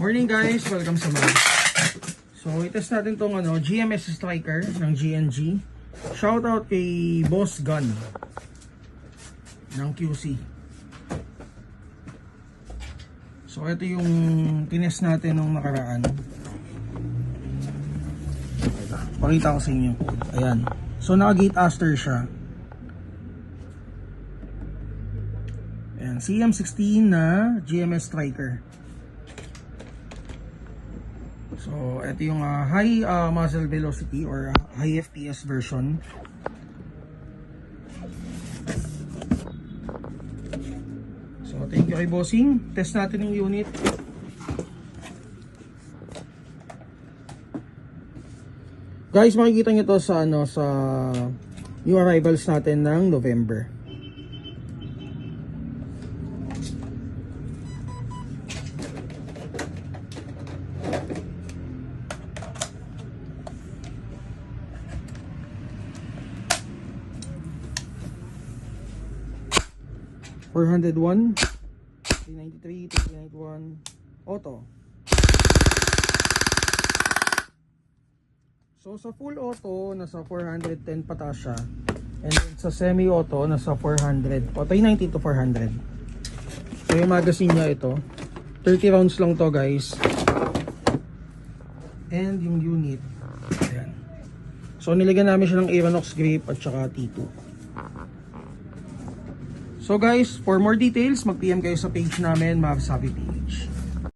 Morning guys, welcome sa mag. So itest natin tong GMS Striker ng GNG. Shoutout kay Boss Gun ng QC. So ito yung tinest natin nung nakaraan. Pakita ko sa inyo. Ayan. So naka gate aster siya. Ayan, CM16 na GMS Striker. So, ito yung high muzzle velocity or high FPS version. So, thank you kay Bossing. Test natin yung unit. Guys, makikita nyo to sa sa new arrivals natin ng November. $401, $393, $391, auto. So sa full auto, nasa 410 pataas siya. And then sa semi-auto, nasa 400. O 390 to 400. So yung magazine niya ito, 30 rounds lang to guys. And yung unit, ayan. So nilagyan namin siya ng Aeronox grip at saka T2. So guys, for more details, mag-PM kayo sa page namin, Mavs Happy Page.